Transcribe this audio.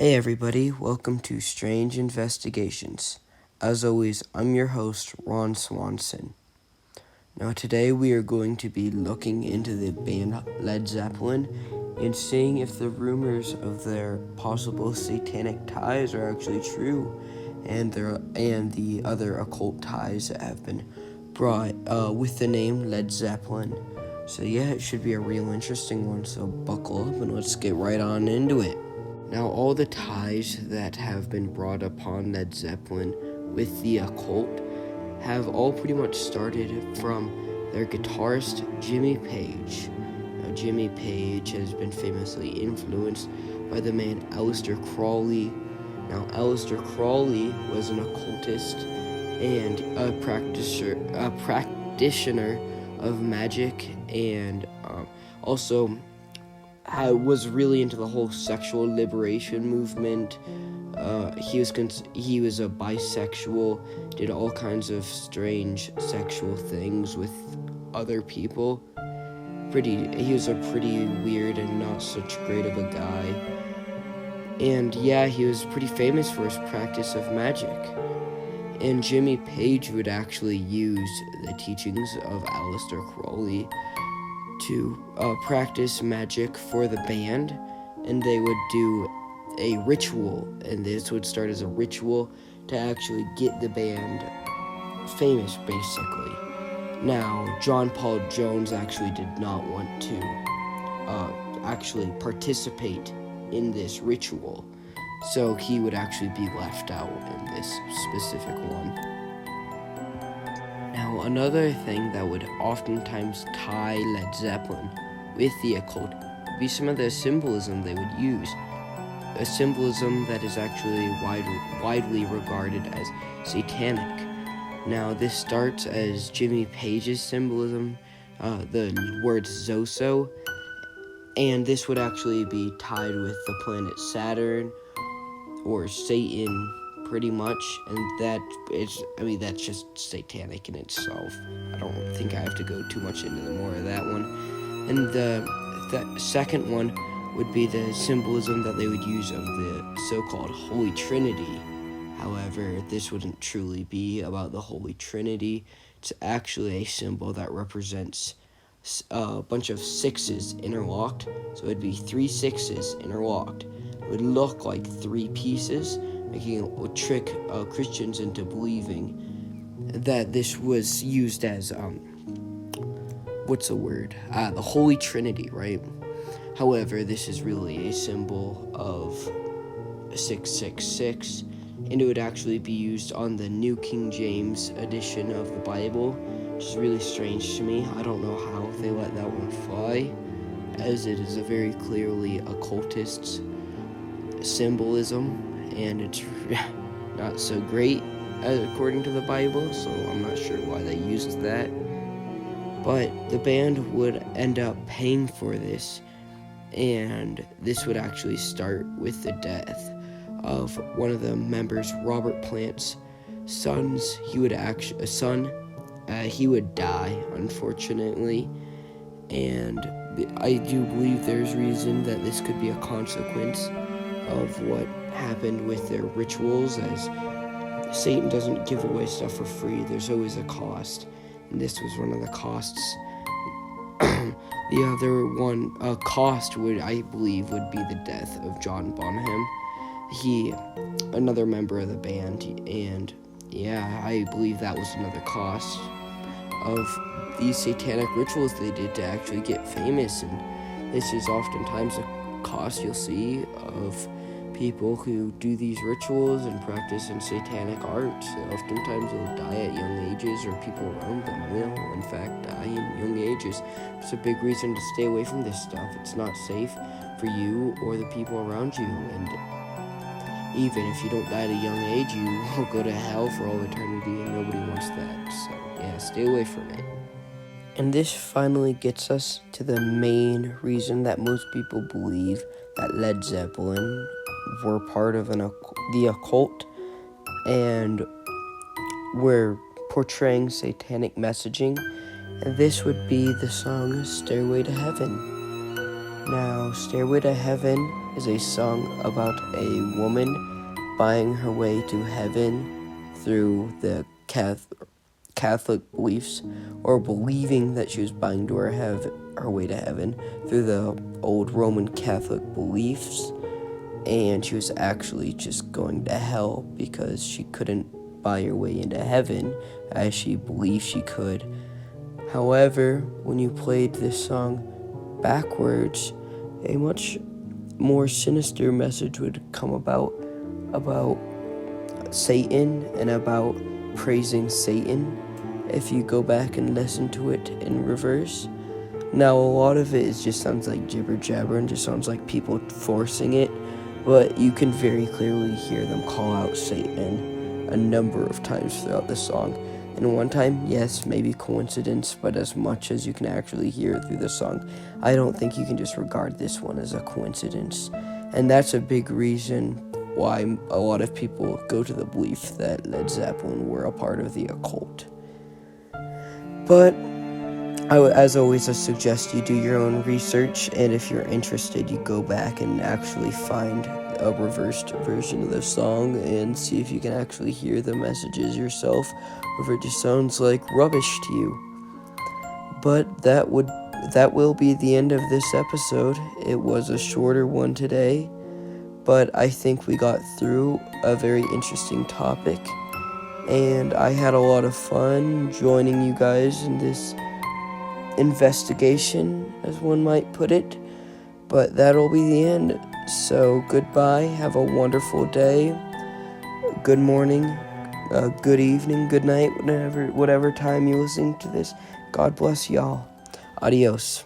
Hey everybody, welcome to Strange Investigations. As always, I'm your host, Ron Swanson. Now today we are going to be looking into the band Led Zeppelin and seeing if the rumors of their possible satanic ties are actually true and the other occult ties that have been brought with the name Led Zeppelin. So yeah, it should be a real interesting one, so buckle up and let's get right on into it. Now, all the ties that have been brought upon Led Zeppelin with the occult have all pretty much started from their guitarist, Jimmy Page. Now, Jimmy Page has been famously influenced by the man Aleister Crowley. Now, Aleister Crowley was an occultist and a practitioner of magic and also was really into the whole sexual liberation movement. He was a bisexual, did all kinds of strange sexual things with other people. He was a pretty weird and not such great of a guy. And yeah, he was pretty famous for his practice of magic. And Jimmy Page would actually use the teachings of Aleister Crowley to practice magic for the band, and they would do a ritual, and this would start as a ritual to actually get the band famous, basically. Now, John Paul Jones actually did not want to actually participate in this ritual, so he would actually be left out in this specific one. Now, another thing that would oftentimes tie Led Zeppelin with the occult would be some of the symbolism they would use. A symbolism that is actually widely regarded as satanic. Now, this starts as Jimmy Page's symbolism, the word Zoso, and this would actually be tied with the planet Saturn or Satan, pretty much, and that's just satanic in itself. I don't think I have to go too much into more of that one. And the second one would be the symbolism that they would use of the so-called Holy Trinity. However, this wouldn't truly be about the Holy Trinity. It's actually a symbol that represents a bunch of sixes interlocked. So it'd be 3 sixes interlocked. It would look like 3 pieces, making it would trick Christians into believing that this was used as, the Holy Trinity, right? However, this is really a symbol of 666, and it would actually be used on the New King James edition of the Bible, which is really strange to me. I don't know how they let that one fly, as it is a very clearly occultist symbolism, and it's not so great according to the Bible, so I'm not sure why they used that. But the band would end up paying for this, and this would actually start with the death of one of the members, Robert Plant's sons. He would die, unfortunately, and I do believe there's reason that this could be a consequence of what happened with their rituals, as Satan doesn't give away stuff for free. There's always a cost, and this was one of the costs. The other one cost would be the death of John Bonham, another member of the band, and yeah, I believe that was another cost of these satanic rituals they did to actually get famous. And this is oftentimes a cost you'll see of people who do these rituals and practice in satanic arts. Oftentimes they'll die at young ages, or people around them will, in fact, die in young ages. It's a big reason to stay away from this stuff. It's not safe for you or the people around you, and even if you don't die at a young age, you will go to hell for all eternity, and nobody wants that. So yeah, stay away from it. And this finally gets us to the main reason that most people believe that Led Zeppelin were part of the occult and were portraying satanic messaging, and this would be the song Stairway to Heaven. Now, Stairway to Heaven is a song about a woman buying her way to heaven through the Catholic beliefs, or believing that she was buying to her way to heaven through the old Roman Catholic beliefs, and she was actually just going to hell because she couldn't buy her way into heaven as she believed she could. However, when you played this song backwards, a much more sinister message would come about Satan and about praising Satan if you go back and listen to it in reverse. Now, a lot of it just sounds like jibber jabber and just sounds like people forcing it, but you can very clearly hear them call out Satan a number of times throughout the song. And one time, yes, maybe coincidence, but as much as you can actually hear through the song, I don't think you can just regard this one as a coincidence. And that's a big reason why a lot of people go to the belief that Led Zeppelin were a part of the occult. But as always, I suggest you do your own research, and if you're interested, you go back and actually find a reversed version of the song and see if you can actually hear the messages yourself, or if it just sounds like rubbish to you. But that will be the end of this episode. It was a shorter one today, but I think we got through a very interesting topic, and I had a lot of fun joining you guys in this investigation, as one might put it. But that'll be the end. So goodbye, have a wonderful day, good morning, good evening, good night, whatever time you listen to this. God bless y'all. Adios.